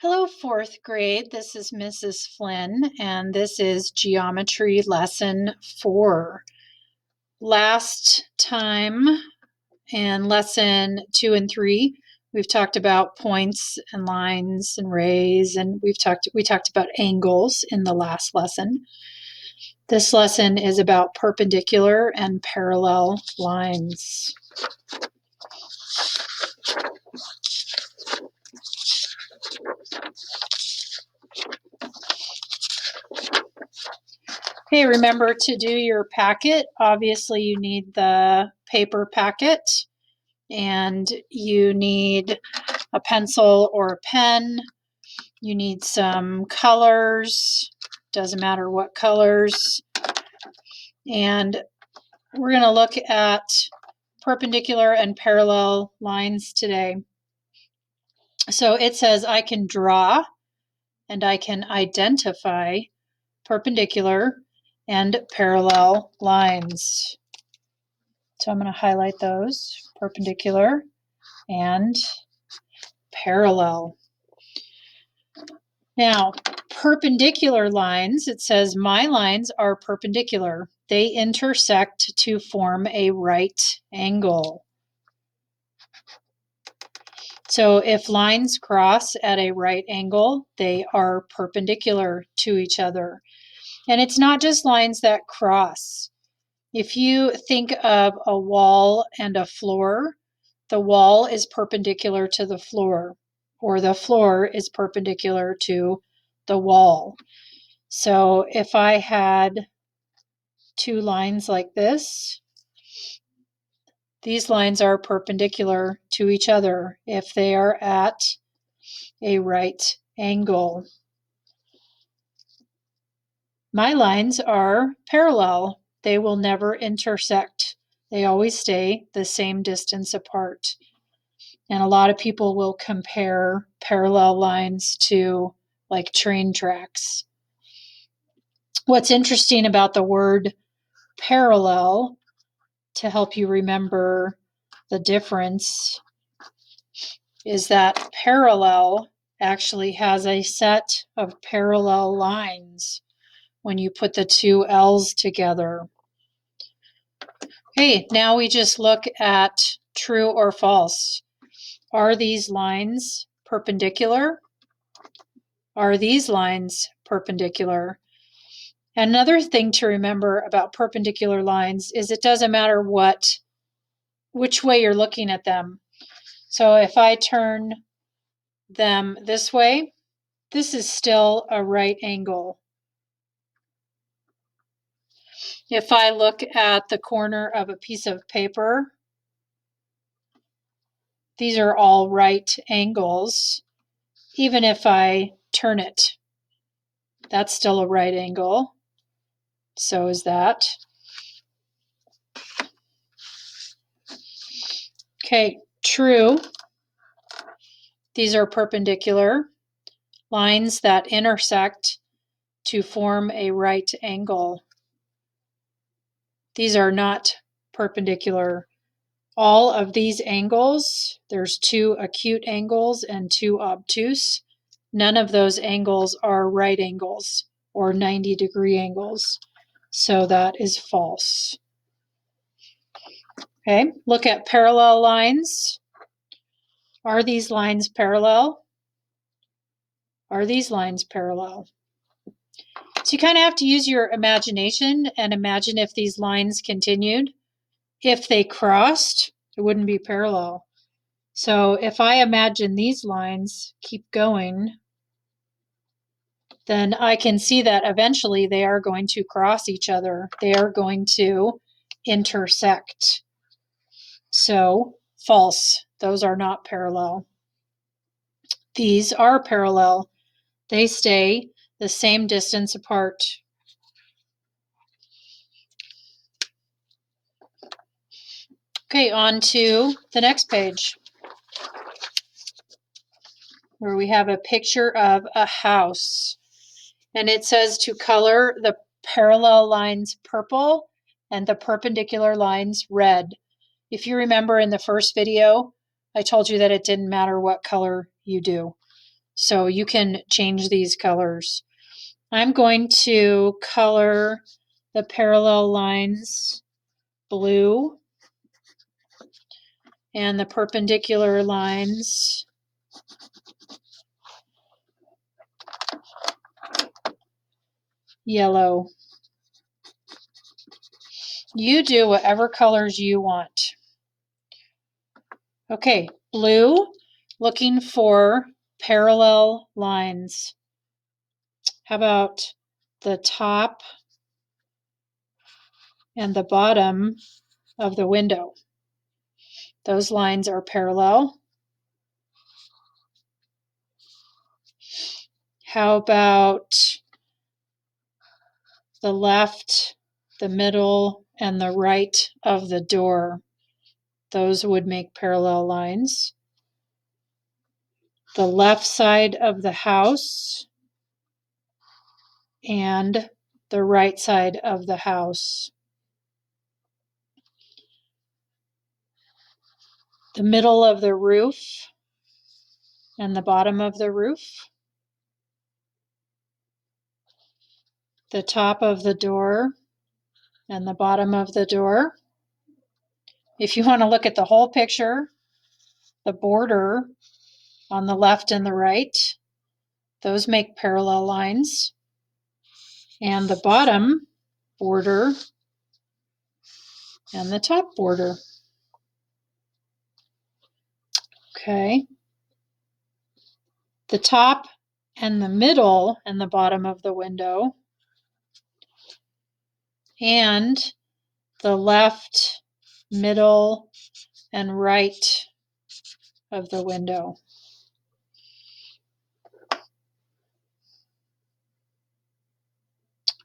Hello, fourth grade. This is Mrs. Flynn, and this is Geometry Lesson 4. Last time in Lesson 2 and 3, we've talked about points and lines and rays, and we talked about angles in the last lesson. This lesson is about perpendicular and parallel lines. Okay, remember to do your packet. Obviously, you need the paper packet and you need a pencil or a pen. You need some colors, doesn't matter what colors. And we're going to look at perpendicular and parallel lines today. So it says I can draw and I can identify perpendicular and parallel lines. So I'm going to highlight those, perpendicular and parallel. Now, perpendicular lines, it says my lines are perpendicular. They intersect to form a right angle. So if lines cross at a right angle, they are perpendicular to each other. And it's not just lines that cross. If you think of a wall and a floor, the wall is perpendicular to the floor, or the floor is perpendicular to the wall. So if I had two lines like this, these lines are perpendicular to each other if they are at a right angle. My lines are parallel. They will never intersect. They always stay the same distance apart. And a lot of people will compare parallel lines to like train tracks. What's interesting about the word parallel, to help you remember the difference, is that parallel actually has a set of parallel lines when you put the two L's together. Okay, now we just look at true or false. Are these lines perpendicular? Are these lines perpendicular? Another thing to remember about perpendicular lines is it doesn't matter which way you're looking at them. So if I turn them this way, this is still a right angle. If I look at the corner of a piece of paper, these are all right angles. Even if I turn it, that's still a right angle. So is that. Okay, true. These are perpendicular lines that intersect to form a right angle. These are not perpendicular. All of these angles, there's two acute angles and two obtuse. None of those angles are right angles or 90-degree angles. So that is false. Okay, look at parallel lines. Are these lines parallel? Are these lines parallel? So you kind of have to use your imagination and imagine if these lines continued. If they crossed, it wouldn't be parallel. So if I imagine these lines keep going, then I can see that eventually they are going to cross each other. They are going to intersect. So false, those are not parallel. These are parallel. They stay the same distance apart. Okay, on to the next page, where we have a picture of a house. And it says to color the parallel lines purple and the perpendicular lines red. If you remember in the first video, I told you that it didn't matter what color you do. So you can change these colors. I'm going to color the parallel lines blue and the perpendicular lines yellow. You do whatever colors you want. Okay, blue, looking for parallel lines. How about the top and the bottom of the window? Those lines are parallel. How about the left, the middle, and the right of the door? Those would make parallel lines. The left side of the house and the right side of the house. The middle of the roof and the bottom of the roof. The top of the door and the bottom of the door. If you want to look at the whole picture, the border on the left and the right, those make parallel lines. And the bottom border and the top border. Okay. The top and the middle and the bottom of the window. And the left, middle, and right of the window.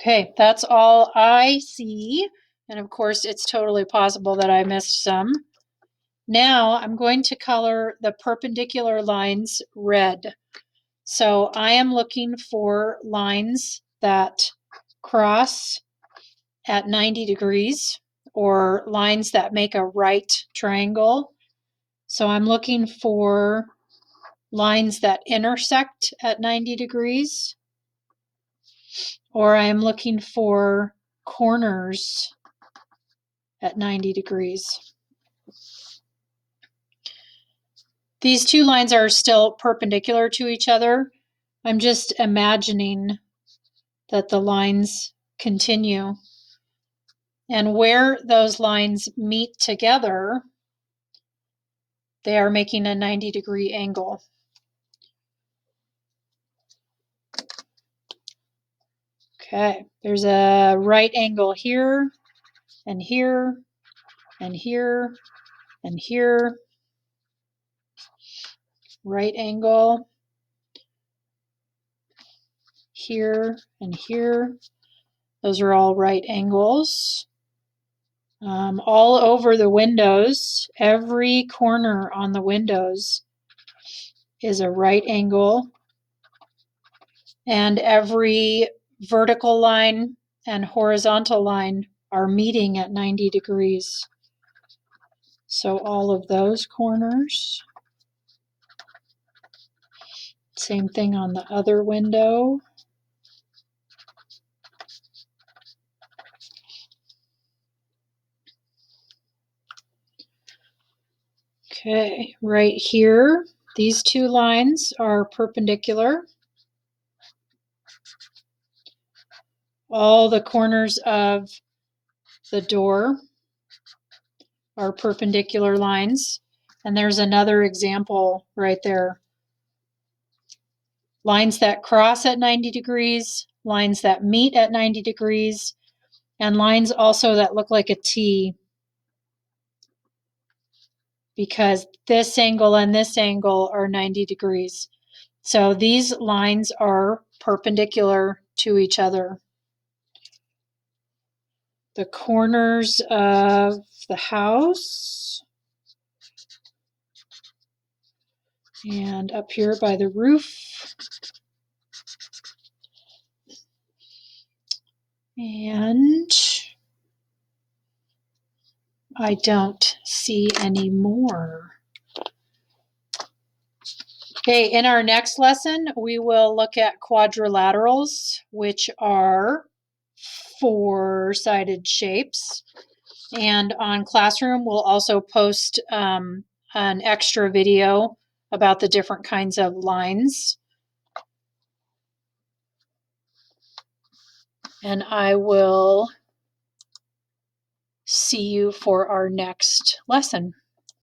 Okay, that's all I see. And of course, it's totally possible that I missed some. Now I'm going to color the perpendicular lines red. So I am looking for lines that cross at 90 degrees or lines that make a right triangle. So I'm looking for lines that intersect at 90 degrees, or I'm looking for corners at 90 degrees. These two lines are still perpendicular to each other. I'm just imagining that the lines continue. And where those lines meet together, they are making a 90-degree angle. Okay, there's a right angle here, and here, and here, and here. Right angle here and here. Those are all right angles. All over the windows, every corner on the windows is a right angle, and every vertical line and horizontal line are meeting at 90 degrees. So all of those corners. Same thing on the other window. Okay, right here, these two lines are perpendicular. All the corners of the door are perpendicular lines. And there's another example right there. Lines that cross at 90 degrees, lines that meet at 90 degrees, and lines also that look like a T, because this angle and this angle are 90 degrees. So these lines are perpendicular to each other. The corners of the house and up here by the roof. And I don't see any more. Okay, in our next lesson, we will look at quadrilaterals, which are four-sided shapes. And on Classroom, we'll also post an extra video about the different kinds of lines. And I will see you for our next lesson.